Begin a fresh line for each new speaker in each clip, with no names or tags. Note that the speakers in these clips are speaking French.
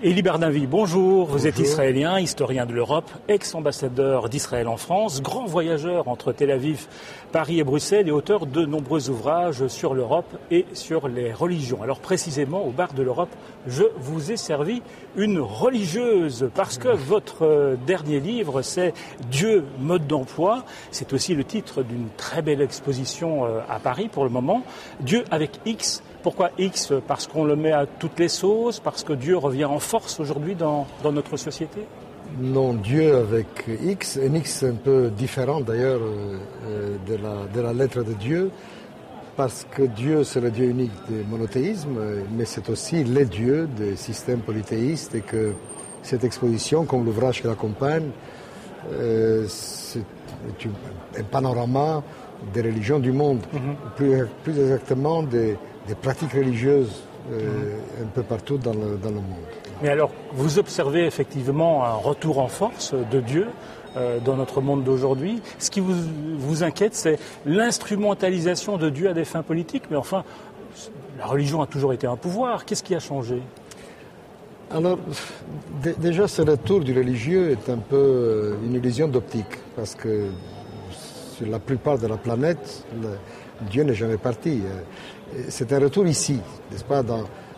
Élie Berdinville, bonjour. Vous êtes israélien, historien de l'Europe, ex-ambassadeur d'Israël en France, grand voyageur entre Tel Aviv, Paris et Bruxelles et auteur de nombreux ouvrages sur l'Europe et sur les religions. Alors précisément, au bar de l'Europe, je vous ai servi une religieuse parce que votre dernier livre, c'est Dieu, mode d'emploi. C'est aussi le titre d'une très belle exposition à Paris pour le moment. Dieu avec X. Pourquoi X? Parce qu'on le met à toutes les sauces, parce que Dieu revient en force aujourd'hui dans notre société?
Non, Dieu avec X, un X un peu différent d'ailleurs de la lettre de Dieu, parce que Dieu c'est le Dieu unique du monothéisme, mais c'est aussi le Dieu des systèmes polythéistes, et que cette exposition, comme l'ouvrage qui l'accompagne, c'est un panorama des religions du monde, plus exactement des pratiques religieuses un peu partout dans le monde.
Mais alors, vous observez effectivement un retour en force de Dieu dans notre monde d'aujourd'hui. Ce qui vous inquiète, c'est l'instrumentalisation de Dieu à des fins politiques. Mais enfin, la religion a toujours été un pouvoir. Qu'est-ce qui a changé?
Alors, déjà, ce retour du religieux est un peu une illusion d'optique, parce que sur la plupart de la planète, Dieu n'est jamais parti. C'est un retour ici, n'est-ce pas,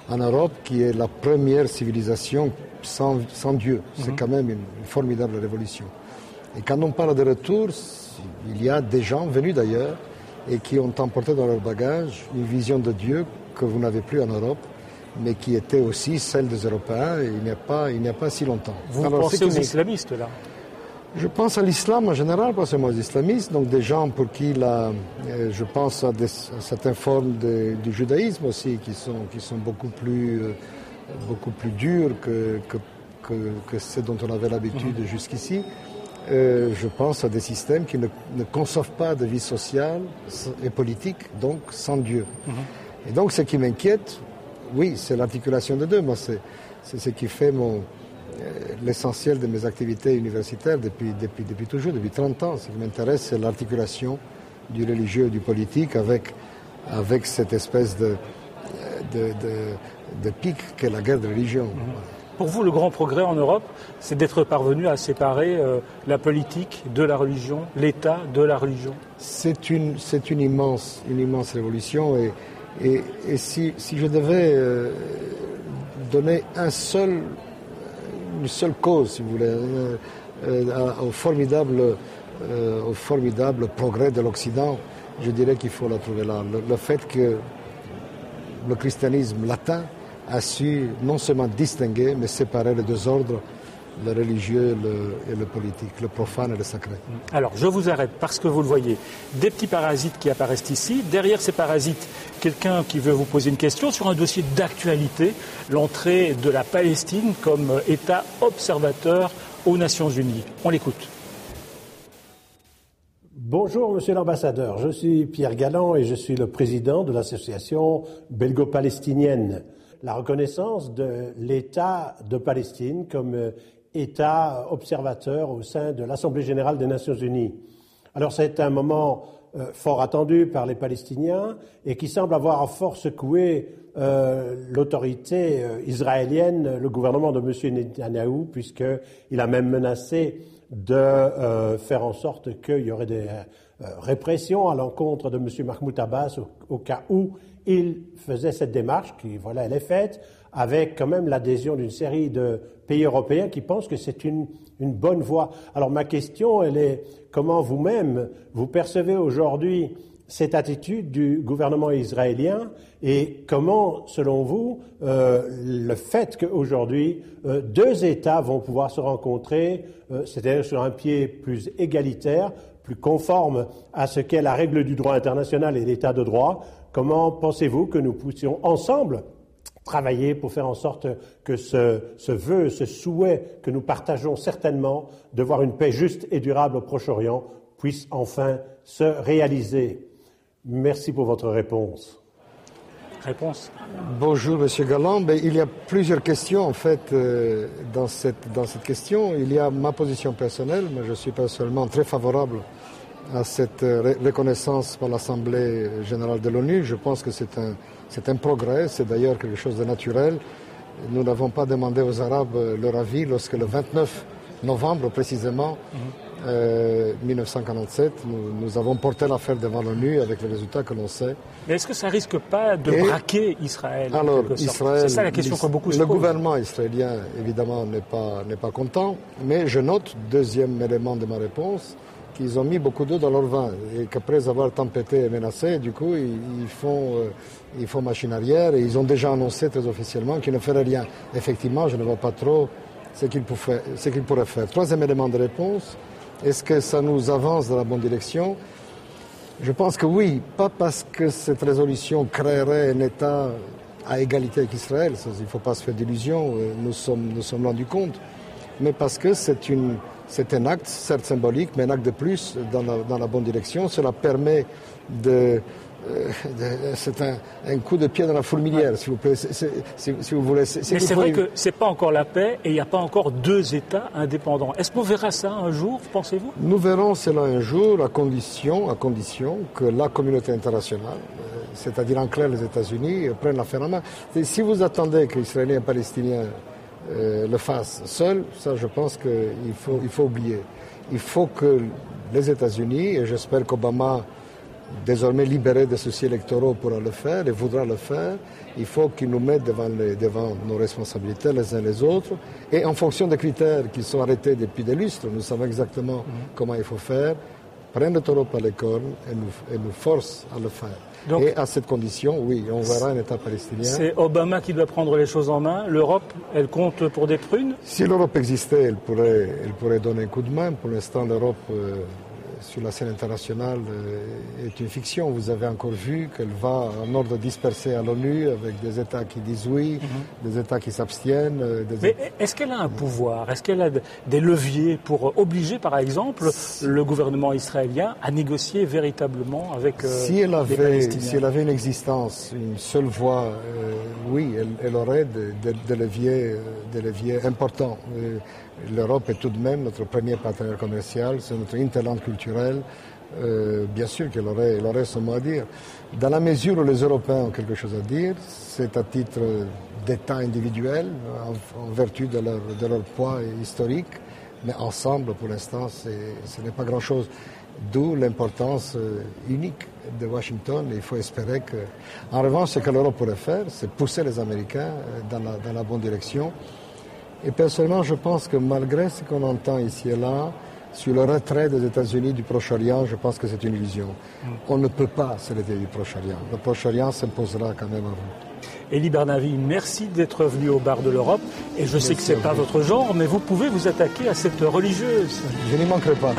en Europe, qui est la première civilisation sans Dieu. C'est quand même une formidable révolution. Et quand on parle de retour, il y a des gens venus d'ailleurs et qui ont emporté dans leur bagage une vision de Dieu que vous n'avez plus en Europe, mais qui était aussi celle des Européens il n'y a pas si longtemps.
Vous pensez aux islamistes, là?
Je pense à l'islam en général, pas seulement aux islamistes, donc des gens pour qui je pense à certaines formes du judaïsme aussi, qui sont beaucoup plus dures que ce dont on avait l'habitude jusqu'ici. Je pense à des systèmes qui ne conçoivent pas de vie sociale et politique, donc sans Dieu. Et donc ce qui m'inquiète, oui, c'est l'articulation des deux. Moi, c'est ce qui fait l'essentiel de mes activités universitaires depuis toujours, depuis 30 ans. Ce qui m'intéresse, c'est l'articulation du religieux et du politique avec cette espèce de pic qu'est la guerre de religion.
Pour vous, le grand progrès en Europe, c'est d'être parvenu à séparer la politique de la religion, l'État de la religion? C'est
une immense révolution. Et si je devais donner une seule cause, si vous voulez, au formidable progrès de l'Occident, je dirais qu'il faut la trouver là. Le fait que le christianisme latin a su non seulement distinguer, mais séparer les deux ordres, le religieux et le politique, le profane et le sacré.
Alors, je vous arrête parce que vous le voyez, des petits parasites qui apparaissent ici. Derrière ces parasites, quelqu'un qui veut vous poser une question sur un dossier d'actualité, l'entrée de la Palestine comme État observateur aux Nations Unies. On l'écoute.
Bonjour, monsieur l'ambassadeur. Je suis Pierre Galland et je suis le président de l'association belgo-palestinienne. La reconnaissance de l'État de Palestine comme État observateur au sein de l'Assemblée générale des Nations unies. Alors c'est un moment fort attendu par les Palestiniens et qui semble avoir fort secoué l'autorité israélienne, le gouvernement de M. Netanyahou, puisqu'il a même menacé de faire en sorte qu'il y aurait des répressions à l'encontre de M. Mahmoud Abbas au cas où il faisait cette démarche, qui, voilà, elle est faite, avec quand même l'adhésion d'une série de pays européens qui pensent que c'est une bonne voie. Alors ma question, elle est comment vous-même, vous percevez aujourd'hui cette attitude du gouvernement israélien et comment, selon vous, le fait qu'aujourd'hui, deux États vont pouvoir se rencontrer, c'est-à-dire sur un pied plus égalitaire, plus conforme à ce qu'est la règle du droit international et l'état de droit, comment pensez-vous que nous puissions ensemble travailler pour faire en sorte que ce vœu, ce souhait que nous partageons certainement de voir une paix juste et durable au Proche-Orient puisse enfin se réaliser? Merci pour votre réponse.
Réponse.
Bonjour, Monsieur Galland. Il y a plusieurs questions, en fait, dans cette question. Il y a ma position personnelle, mais je suis personnellement très favorable à cette reconnaissance par l'Assemblée générale de l'ONU. Je pense que c'est un progrès, c'est d'ailleurs quelque chose de naturel. Nous n'avons pas demandé aux Arabes leur avis lorsque le 29 novembre précisément, 1947, nous avons porté l'affaire devant l'ONU avec les résultats que l'on sait.
Mais est-ce que ça risque pas de braquer Israël?
Alors, Israël,
c'est ça la question que beaucoup se posent.
Le gouvernement israélien, évidemment, n'est pas content, mais je note, deuxième élément de ma réponse, qu'ils ont mis beaucoup d'eau dans leur vin et qu'après avoir tempêté et menacé, du coup, ils font machine arrière et ils ont déjà annoncé très officiellement qu'ils ne feraient rien. Effectivement, je ne vois pas trop ce qu'ils pourraient faire. Troisième élément de réponse, est-ce que ça nous avance dans la bonne direction? Je pense que oui, pas parce que cette résolution créerait un État à égalité avec Israël, il ne faut pas se faire d'illusions, nous sommes loin du compte, mais parce que c'est un acte, certes symbolique, mais un acte de plus dans la bonne direction. Cela permet c'est un coup de pied dans la fourmilière, s'il vous plaît, si vous voulez.
Mais c'est vrai que ce n'est pas encore la paix et il n'y a pas encore deux États indépendants. Est-ce qu'on verra ça un jour, pensez-vous? Nous
verrons cela un jour, à condition que la communauté internationale, c'est-à-dire en clair les États-Unis, prennent l'affaire en main. Si vous attendez que Israéliens et Palestiniens le fassent seuls, ça je pense qu'il faut oublier. Il faut que les États-Unis, et j'espère qu'Obama, désormais libéré des soucis électoraux, pourra le faire et voudra le faire. Il faut qu'ils nous mettent devant nos responsabilités les uns les autres et en fonction des critères qui sont arrêtés depuis des lustres, nous savons exactement comment il faut faire, prendre le taureau par les cornes et nous force à le faire. Donc, et à cette condition, oui, on verra un État palestinien.
C'est Obama qui doit prendre les choses en main. L'Europe, elle compte pour des prunes?
Si l'Europe existait, elle pourrait donner un coup de main. Pour l'instant, l'Europe sur la scène internationale est une fiction. Vous avez encore vu qu'elle va en ordre dispersé à l'ONU avec des États qui disent oui, des États qui s'abstiennent.
Mais est-ce qu'elle a un pouvoir? Est-ce qu'elle a des leviers pour obliger, par exemple, le gouvernement israélien à négocier véritablement avec les Palestiniens?
Si elle avait une existence, une seule voix, oui, elle aurait des leviers importants. L'Europe est tout de même notre premier partenaire commercial, c'est notre hinterland culturel. Bien sûr qu'elle aurait son mot à dire. Dans la mesure où les Européens ont quelque chose à dire, c'est à titre d'État individuel, en vertu de leur poids historique, mais ensemble, pour l'instant, ce n'est pas grand-chose. D'où l'importance unique de Washington. Il faut espérer que... En revanche, ce que l'Europe pourrait faire, c'est pousser les Américains dans la bonne direction. Et personnellement, je pense que malgré ce qu'on entend ici et là, sur le retrait des États-Unis du Proche-Orient, je pense que c'est une illusion. On ne peut pas se retirer du Proche-Orient. Le Proche-Orient s'imposera quand même à vous.
Elie Bernavi, merci d'être venu au bar de l'Europe. Et je sais que ce n'est pas votre genre, mais vous pouvez vous attaquer à cette religieuse.
Je n'y manquerai pas.